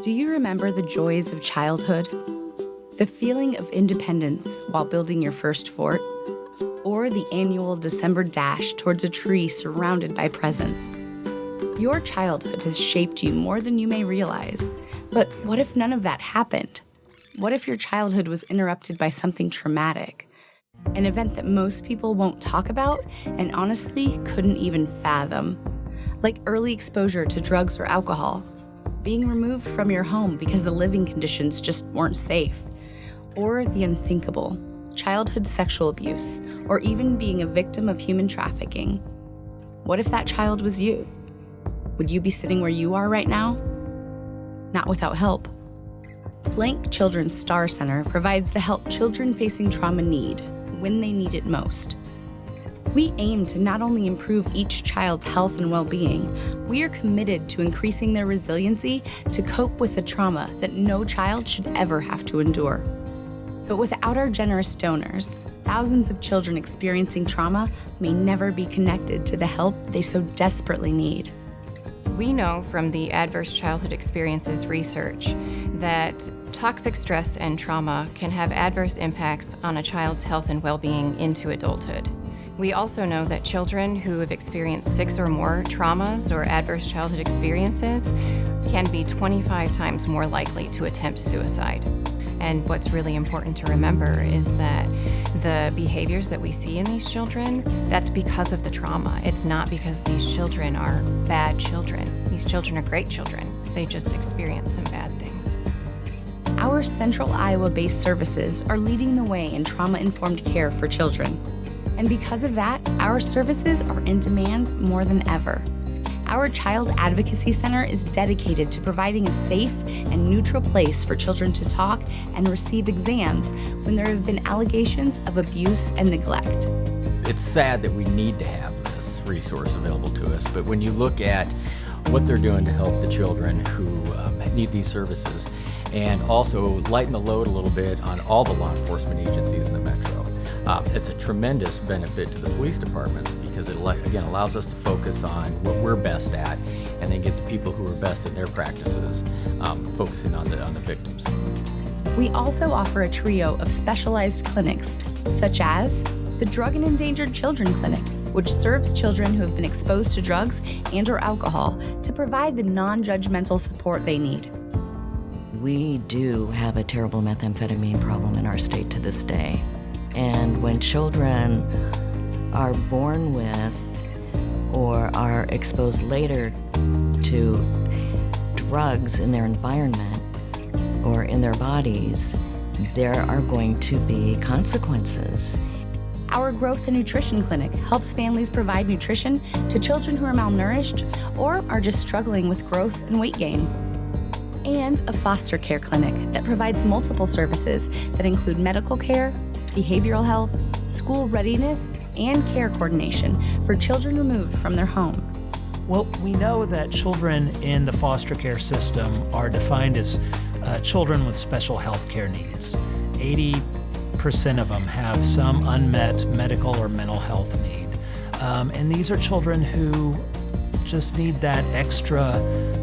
Do you remember the joys of childhood? The feeling of independence while building your first fort? Or the annual December dash towards a tree surrounded by presents? Your childhood has shaped you more than you may realize. But what if none of that happened? What if your childhood was interrupted by something traumatic? An event that most people won't talk about and honestly couldn't even fathom. Like early exposure to drugs or alcohol, being removed from your home because the living conditions just weren't safe, or the unthinkable, childhood sexual abuse, or even being a victim of human trafficking. What if that child was you? Would you be sitting where you are right now? Not without help. Blank Children's Star Center provides the help children facing trauma need when they need it most. We aim to not only improve each child's health and well-being, we are committed to increasing their resiliency to cope with the trauma that no child should ever have to endure. But without our generous donors, thousands of children experiencing trauma may never be connected to the help they so desperately need. We know from the Adverse Childhood Experiences research that toxic stress and trauma can have adverse impacts on a child's health and well-being into adulthood. We also know that children who have experienced 6 or more traumas or adverse childhood experiences can be 25 times more likely to attempt suicide. And what's really important to remember is that the behaviors that we see in these children, that's because of the trauma. It's not because these children are bad children. These children are great children. They just experience some bad things. Our Central Iowa-based services are leading the way in trauma-informed care for children. And because of that, our services are in demand more than ever. Our Child Advocacy Center is dedicated to providing a safe and neutral place for children to talk and receive exams when there have been allegations of abuse and neglect. It's sad that we need to have this resource available to us, but when you look at what they're doing to help the children who need these services, and also lighten the load a little bit on all the law enforcement agencies in the metro, it's a tremendous benefit to the police departments because it, again, allows us to focus on what we're best at and then get the people who are best at their practices focusing on the victims. We also offer a trio of specialized clinics, such as the Drug and Endangered Children Clinic, which serves children who have been exposed to drugs and/or alcohol to provide the non-judgmental support they need. We do have a terrible methamphetamine problem in our state to this day. And when children are born with or are exposed later to drugs in their environment or in their bodies, there are going to be consequences. Our Growth and Nutrition Clinic helps families provide nutrition to children who are malnourished or are just struggling with growth and weight gain. And a foster care clinic that provides multiple services that include medical care, behavioral health, school readiness, and care coordination for children removed from their homes. Well, we know that children in the foster care system are defined as children with special health care needs. 80% of them have some unmet medical or mental health need. And these are children who just need that extra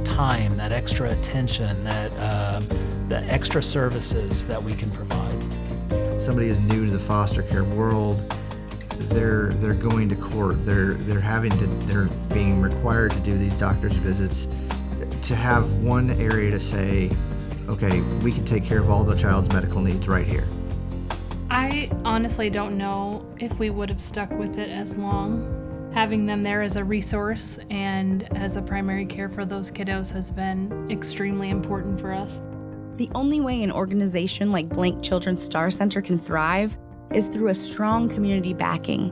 time, that extra attention, the extra services that we can provide. Somebody is new to the foster care world, they're going to court, they're being required to do these doctor's visits. To have one area to say, okay, we can take care of all the child's medical needs right here. I honestly don't know if we would have stuck with it as long. Having them there as a resource and as a primary care for those kiddos has been extremely important for us. The only way an organization like Blank Children's Star Center can thrive is through a strong community backing.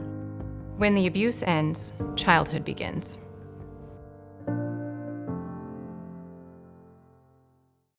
When the abuse ends, childhood begins.